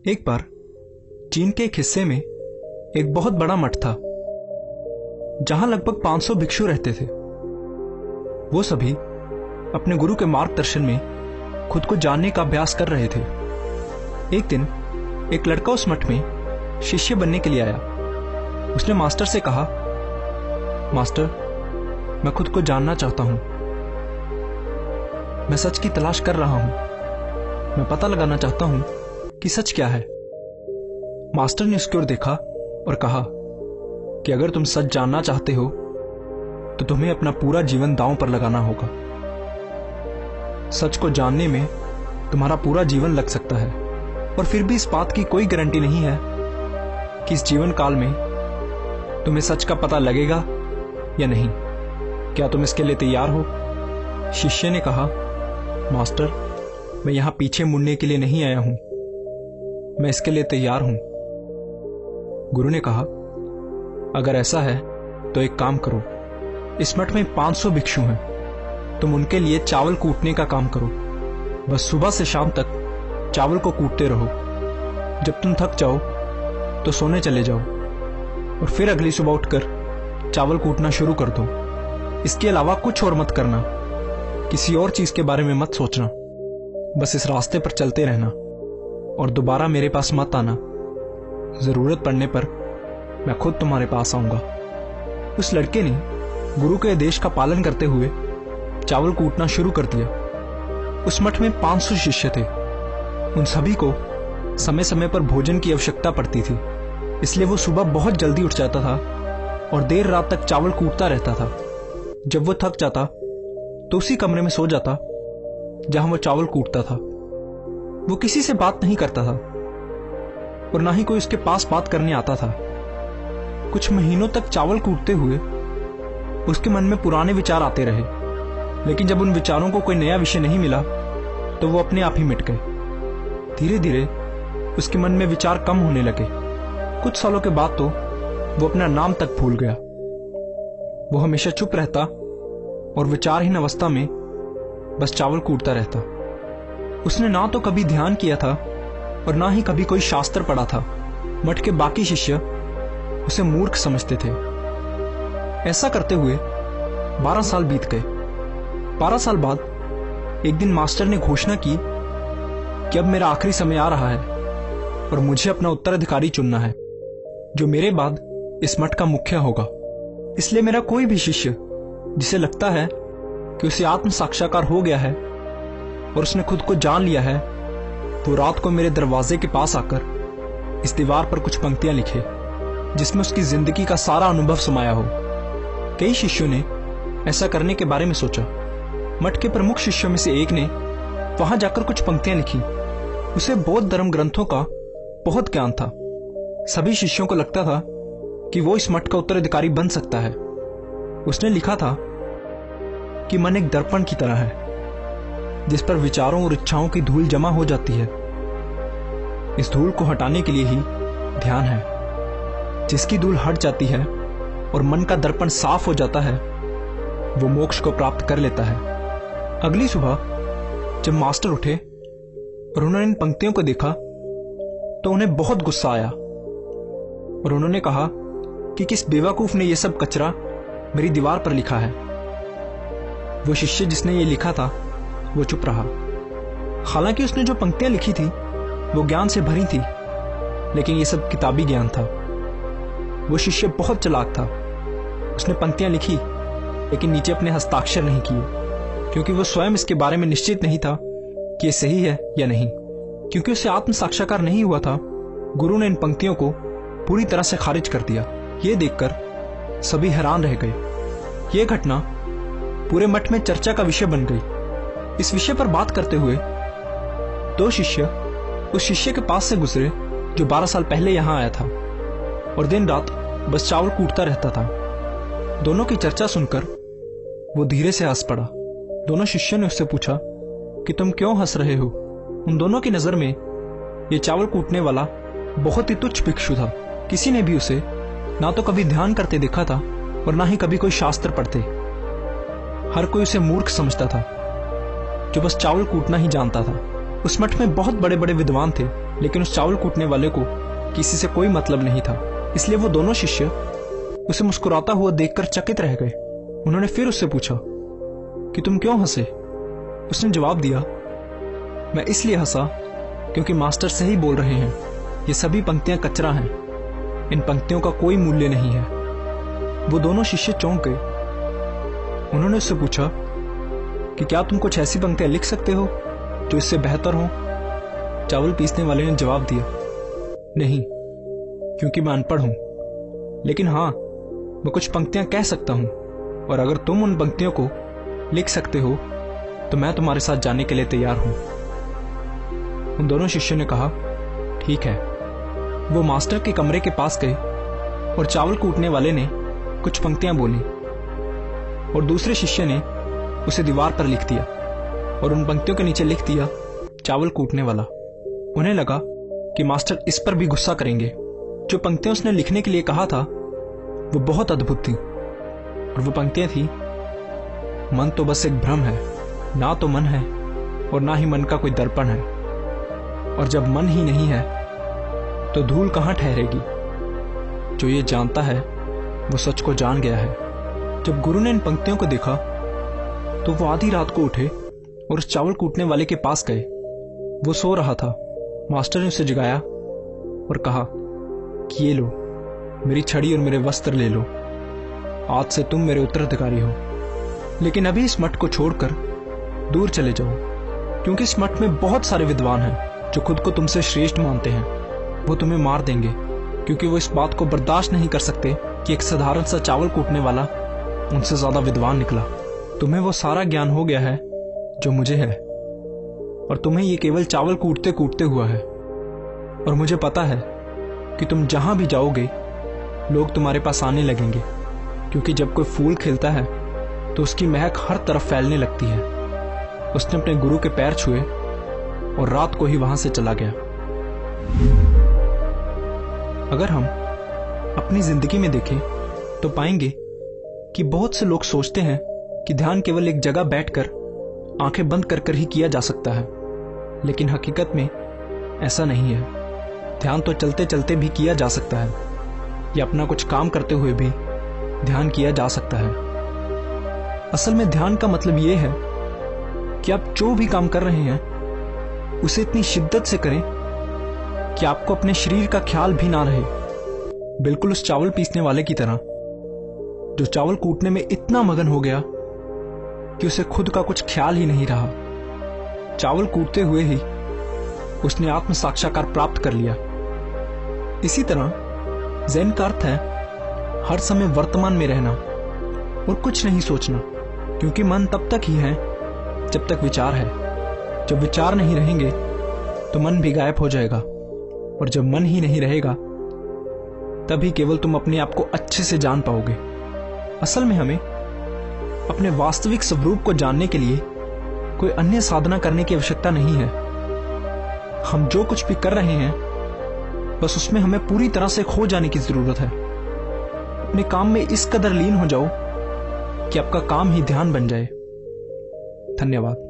एक बार चीन के एक हिस्से में एक बहुत बड़ा मठ था जहां लगभग 500 भिक्षु रहते थे। वो सभी अपने गुरु के मार्गदर्शन में खुद को जानने का अभ्यास कर रहे थे। एक दिन एक लड़का उस मठ में शिष्य बनने के लिए आया। उसने मास्टर से कहा, मास्टर, मैं खुद को जानना चाहता हूं। मैं सच की तलाश कर रहा हूं। मैं पता लगाना चाहता हूं कि सच क्या है। मास्टर ने उसकी ओर देखा और कहा कि अगर तुम सच जानना चाहते हो तो तुम्हें अपना पूरा जीवन दांव पर लगाना होगा। सच को जानने में तुम्हारा पूरा जीवन लग सकता है और फिर भी इस बात की कोई गारंटी नहीं है कि इस जीवन काल में तुम्हें सच का पता लगेगा या नहीं। क्या तुम इसके लिए तैयार हो? शिष्य ने कहा, मास्टर, मैं यहां पीछे मुड़ने के लिए नहीं आया हूं। मैं इसके लिए तैयार हूं। गुरु ने कहा, अगर ऐसा है तो एक काम करो। इस मठ में 500 भिक्षु हैं। तुम उनके लिए चावल कूटने का काम करो। बस सुबह से शाम तक चावल को कूटते रहो। जब तुम थक जाओ तो सोने चले जाओ और फिर अगली सुबह उठकर चावल कूटना शुरू कर दो। इसके अलावा कुछ और मत करना। किसी और चीज के बारे में मत सोचना। बस इस रास्ते पर चलते रहना और दोबारा मेरे पास मत आना। जरूरत पड़ने पर मैं खुद तुम्हारे पास आऊंगा। उस लड़के ने गुरु के आदेश का पालन करते हुए चावल कूटना शुरू कर दिया। उस मठ में 500 शिष्य थे। उन सभी को समय समय पर भोजन की आवश्यकता पड़ती थी, इसलिए वो सुबह बहुत जल्दी उठ जाता था और देर रात तक चावल कूटता रहता था। जब वो थक जाता तो उसी कमरे में सो जाता जहां वो चावल कूटता था। वो किसी से बात नहीं करता था और ना ही कोई उसके पास बात करने आता था। कुछ महीनों तक चावल कूटते हुए उसके मन में पुराने विचार आते रहे, लेकिन जब उन विचारों को कोई नया विषय नहीं मिला तो वो अपने आप ही मिट गए। धीरे धीरे उसके मन में विचार कम होने लगे। कुछ सालों के बाद तो वो अपना नाम तक भूल गया। वो हमेशा चुप रहता और विचारहीन अवस्था में बस चावल कूटता रहता। उसने ना तो कभी ध्यान किया था और ना ही कभी कोई शास्त्र पढ़ा था। मठ के बाकी शिष्य उसे मूर्ख समझते थे। ऐसा करते हुए 12 साल बीत गए। 12 साल बाद एक दिन मास्टर ने घोषणा की कि अब मेरा आखिरी समय आ रहा है और मुझे अपना उत्तराधिकारी चुनना है जो मेरे बाद इस मठ का मुखिया होगा। इसलिए मेरा कोई भी शिष्य जिसे लगता है कि उसे आत्म साक्षात्कार हो गया है और उसने खुद को जान लिया है, वो रात को मेरे दरवाजे के पास आकर इस दीवार पर कुछ पंक्तियां लिखे जिसमें उसकी जिंदगी का सारा अनुभव समाया हो। कई शिष्यों ने ऐसा करने के बारे में सोचा। मठ के प्रमुख शिष्यों में से एक ने वहां जाकर कुछ पंक्तियां लिखी। उसे बौद्ध धर्म ग्रंथों का बहुत ज्ञान था। सभी शिष्यों को लगता था कि वो इस मठ का उत्तराधिकारी बन सकता है। उसने लिखा था कि मन एक दर्पण की तरह है जिस पर विचारों और इच्छाओं की धूल जमा हो जाती है। इस धूल को हटाने के लिए ही ध्यान है। जिसकी धूल हट जाती है और मन का दर्पण साफ हो जाता है, वो मोक्ष को प्राप्त कर लेता है। अगली सुबह जब मास्टर उठे और उन्होंने इन पंक्तियों को देखा तो उन्हें बहुत गुस्सा आया और उन्होंने कहा कि किस बेवकूफ ने यह सब कचरा मेरी दीवार पर लिखा है। वो शिष्य जिसने ये लिखा था वो चुप रहा। हालांकि उसने जो पंक्तियां लिखी थी वो ज्ञान से भरी थी, लेकिन ये सब किताबी ज्ञान था। वो शिष्य बहुत चालाक था। उसने पंक्तियां लिखी लेकिन नीचे अपने हस्ताक्षर नहीं किए, क्योंकि वो स्वयं इसके बारे में निश्चित नहीं था कि ये सही है या नहीं। क्योंकि उसे आत्म साक्षात्कार नहीं हुआ था, गुरु ने इन पंक्तियों को पूरी तरह से खारिज कर दिया। ये देखकर सभी हैरान रह गए। ये घटना पूरे मठ में चर्चा का विषय बन गई। इस विषय पर बात करते हुए 2 शिष्य उस शिष्य के पास से गुजरे जो 12 साल पहले यहां आया था और दिन रात बस चावल कूटता रहता था। दोनों की चर्चा सुनकर वो धीरे से हंस पड़ा। दोनों शिष्यों ने उससे पूछा कि तुम क्यों हंस रहे हो? उन दोनों की नजर में ये चावल कूटने वाला बहुत ही तुच्छ भिक्षु था। किसी ने भी उसे ना तो कभी ध्यान करते देखा था और ना ही कभी कोई शास्त्र पढ़ते। हर कोई उसे मूर्ख समझता था जो बस चावल कूटना ही जानता था। उस मठ में बहुत बड़े बड़े विद्वान थे लेकिन उस चावल कूटने वाले को किसी से कोई मतलब नहीं था, इसलिए वो दोनों शिष्य उसे मुस्कुराता हुआ देखकर चकित रह गए। उन्होंने फिर उससे पूछा कि तुम क्यों हंसे? उसने जवाब दिया, मैं इसलिए हंसा क्योंकि मास्टर सही बोल रहे हैं, ये सभी पंक्तियां कचरा हैं, इन पंक्तियों का कोई मूल्य नहीं है। वो दोनों शिष्य चौंक गए। उन्होंने उससे पूछा कि क्या तुम कुछ ऐसी पंक्तियां लिख सकते हो जो इससे बेहतर हो? चावल पीसने वाले ने जवाब दिया, नहीं, क्योंकि मैं अनपढ़ हूं, लेकिन हां, मैं कुछ पंक्तियां कह सकता हूं, और अगर तुम उन पंक्तियों को लिख सकते हो तो मैं तुम्हारे साथ जाने के लिए तैयार हूं। उन दोनों शिष्यों ने कहा, ठीक है। वो मास्टर के कमरे के पास गए और चावल कूटने वाले ने कुछ पंक्तियां बोली और दूसरे शिष्य ने उसे दीवार पर लिख दिया और उन पंक्तियों के नीचे लिख दिया, चावल कूटने वाला। उन्हें लगा कि मास्टर इस पर भी गुस्सा करेंगे। जो पंक्तियां उसने लिखने के लिए कहा था वो बहुत अद्भुत थी, और वो पंक्तियां थी, मन तो बस एक भ्रम है, ना तो मन है और ना ही मन का कोई दर्पण है, और जब मन ही नहीं है तो धूल कहां ठहरेगी। जो ये जानता है वो सच को जान गया है। जब गुरु ने इन पंक्तियों को देखा तो वो आधी रात को उठे और उस चावल कूटने वाले के पास गए। वो सो रहा था। मास्टर ने उसे जगाया और कहा कि ये लो, मेरी छड़ी और मेरे वस्त्र ले लो, आज से तुम मेरे उत्तराधिकारी हो, लेकिन अभी इस मठ को छोड़कर दूर चले जाओ, क्योंकि इस मठ में बहुत सारे विद्वान हैं जो खुद को तुमसे श्रेष्ठ मानते हैं। वो तुम्हें मार देंगे, क्योंकि वो इस बात को बर्दाश्त नहीं कर सकते कि एक साधारण सा चावल कूटने वाला उनसे ज्यादा विद्वान निकला। तुम्हें वो सारा ज्ञान हो गया है जो मुझे है, और तुम्हें ये केवल चावल कूटते कूटते हुआ है। और मुझे पता है कि तुम जहां भी जाओगे लोग तुम्हारे पास आने लगेंगे, क्योंकि जब कोई फूल खिलता है तो उसकी महक हर तरफ फैलने लगती है। उसने अपने गुरु के पैर छुए और रात को ही वहां से चला गया। अगर हम अपनी जिंदगी में देखें तो पाएंगे कि बहुत से लोग सोचते हैं कि ध्यान केवल एक जगह बैठकर आंखें बंद कर कर ही किया जा सकता है, लेकिन हकीकत में ऐसा नहीं है। ध्यान तो चलते चलते भी किया जा सकता है, या अपना कुछ काम करते हुए भी ध्यान किया जा सकता है। असल में ध्यान का मतलब यह है कि आप जो भी काम कर रहे हैं उसे इतनी शिद्दत से करें कि आपको अपने शरीर का ख्याल भी ना रहे, बिल्कुल उस चावल पीसने वाले की तरह जो चावल कूटने में इतना मगन हो गया कि उसे खुद का कुछ ख्याल ही नहीं रहा। चावल कूटते हुए ही उसने आत्म साक्षात्कार प्राप्त कर लिया। इसी तरह ज़ेन का अर्थ है हर समय वर्तमान में रहना और कुछ नहीं सोचना, क्योंकि मन तब तक ही है जब तक विचार है। जब विचार नहीं रहेंगे तो मन भी गायब हो जाएगा, और जब मन ही नहीं रहेगा तभी केवल तुम अपने आप को अच्छे से जान पाओगे। असल में हमें अपने वास्तविक स्वरूप को जानने के लिए कोई अन्य साधना करने की आवश्यकता नहीं है। हम जो कुछ भी कर रहे हैं बस उसमें हमें पूरी तरह से खो जाने की जरूरत है। अपने काम में इस कदर लीन हो जाओ कि आपका काम ही ध्यान बन जाए। धन्यवाद।